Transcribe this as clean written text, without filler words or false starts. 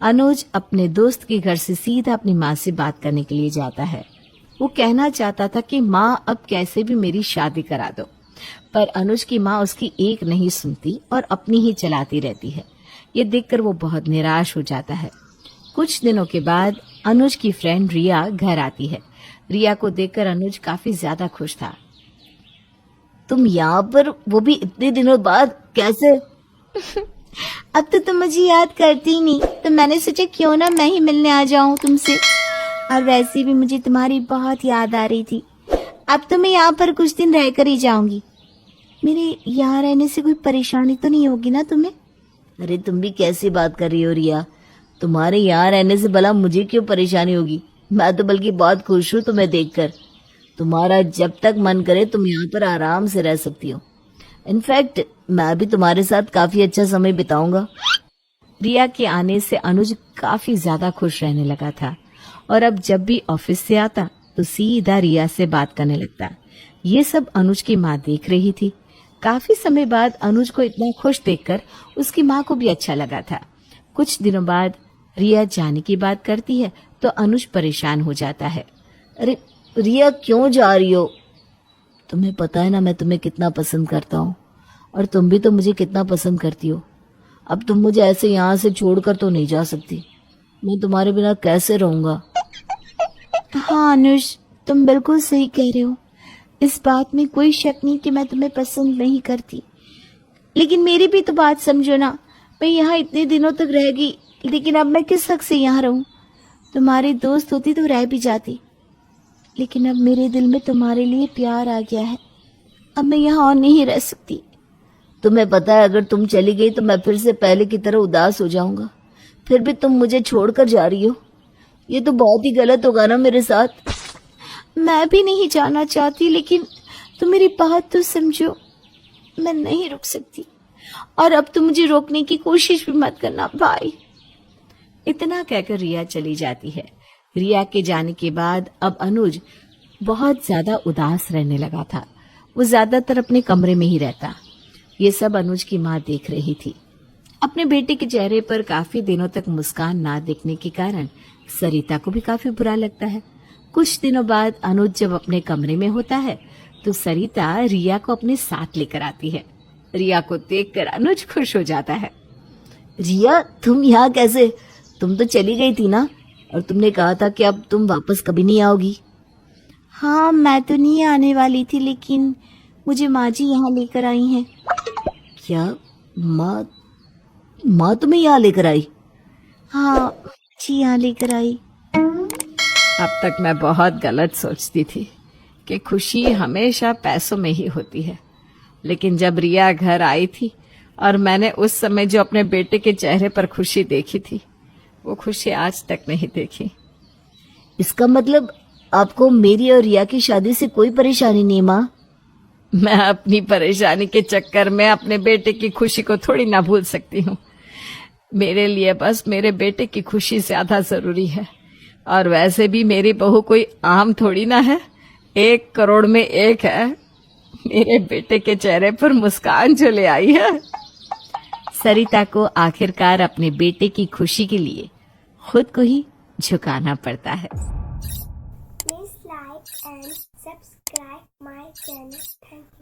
अनुज अपने दोस्त के घर से सीधा अपनी माँ से बात करने के लिए जाता है। वो कहना चाहता था कि माँ अब कैसे भी मेरी शादी करा दो, पर अनुज की माँ उसकी एक नहीं सुनती और अपनी ही चलाती रहती है। ये देखकर वो बहुत निराश हो जाता है। कुछ दिनों के बाद अनुज की फ्रेंड रिया घर आती है। रिया को देखकर अनुज काफी ज्यादा खुश था। तुम यहाँ पर, वो भी इतने दिनों बाद, कैसे? अब तो तुम मुझे याद करती ही नहीं, तो मैंने सोचा क्यों ना मैं ही मिलने आ जाऊं तुमसे। और वैसे भी मुझे तुम्हारी बहुत याद आ रही थी। अब तो मैं यहाँ पर कुछ दिन रहकर ही जाऊंगी। मेरे यहाँ रहने से कोई परेशानी तो नहीं होगी ना तुम्हें? अरे तुम भी कैसी बात कर रही हो रिया, तुम्हारे यहाँ रहने से भला मुझे क्यों परेशानी होगी? मैं तो बल्कि बहुत खुश हूँ तुम्हें देखकर। तुम्हारा जब तक मन करे तुम यहाँ पर आराम से रह सकती हो। इनफैक्ट मैं भी तुम्हारे साथ काफी अच्छा समय बिताऊंगा। रिया के आने से अनुज काफी ज्यादा खुश रहने लगा था और अब जब भी ऑफिस से आता तो सीधा रिया से बात करने लगता। ये सब अनुज की माँ देख रही थी। काफी समय बाद अनुज को इतना खुश देखकर उसकी माँ को भी अच्छा लगा था। कुछ दिनों बाद रिया जाने की बात करती है तो अनुज परेशान हो जाता है। अरे रिया, क्यों जा रही हो? तुम्हें पता है ना मैं तुम्हें कितना पसंद करता हूँ, और तुम भी तो मुझे कितना पसंद करती हो। अब तुम मुझे ऐसे यहाँ से छोड़कर तो नहीं जा सकती। मैं तुम्हारे बिना कैसे रहूंगा? हाँ अनुज, तुम बिल्कुल सही कह रहे हो। इस बात में कोई शक नहीं कि मैं तुम्हें पसंद नहीं करती, लेकिन मेरी भी तो बात समझो ना। मैं यहाँ इतने दिनों तक रह गई, लेकिन अब मैं किस हक से यहाँ रहूं? तुम्हारी दोस्त होती तो रह भी जाती, लेकिन अब मेरे दिल में तुम्हारे लिए प्यार आ गया है। अब मैं यहाँ और नहीं रह सकती। तुम्हें पता है अगर तुम चली गई तो मैं फिर से पहले की तरह उदास हो जाऊंगा। फिर भी तुम मुझे छोड़कर जा रही हो, ये तो बहुत ही गलत होगा ना मेरे साथ। मैं भी नहीं जाना चाहती, लेकिन तुम मेरी बात तो समझो। मैं नहीं रुक सकती, और अब तुम मुझे रोकने की कोशिश भी मत करना। बाय। इतना कहकर रिया चली जाती है। रिया के जाने के बाद अब अनुज बहुत ज्यादा उदास रहने लगा था। वो ज्यादातर अपने कमरे में ही रहता। ये सब अनुज की माँ देख रही थी। अपने बेटे के चेहरे पर काफी दिनों तक मुस्कान ना देखने के कारण सरिता को भी काफी बुरा लगता है। कुछ दिनों बाद अनुज जब अपने कमरे में होता है तो सरिता रिया को अपने साथ लेकर आती है। रिया को देखकर अनुज खुश हो जाता है। रिया, तुम यहाँ कैसे? तुम तो चली गई थी ना, और तुमने कहा था कि अब तुम वापस कभी नहीं आओगी। हाँ, मैं तो नहीं आने वाली थी, लेकिन मुझे माँ जी यहाँ लेकर आई हैं। क्या? माँ तुम्हें यहाँ लेकर आई? हाँ जी, यहाँ लेकर आई। अब तक मैं बहुत गलत सोचती थी कि खुशी हमेशा पैसों में ही होती है, लेकिन जब रिया घर आई थी और मैंने उस समय जो अपने बेटे के चेहरे पर खुशी देखी थी, वो खुशी आज तक नहीं देखी। इसका मतलब आपको मेरी और रिया की शादी से कोई परेशानी नहीं माँ? मैं अपनी परेशानी के चक्कर में अपने बेटे की खुशी को थोड़ी ना भूल सकती हूँ। मेरे लिए बस मेरे बेटे की खुशी ज्यादा जरूरी है, और वैसे भी मेरी बहू कोई आम थोड़ी ना है, 1 करोड़ में एक है। मेरे बेटे के चेहरे पर मुस्कान जो ले आई है। सरिता को आखिरकार अपने बेटे की खुशी के लिए खुद को ही झुकाना पड़ता है। Please like and subscribe my channel. Thank you.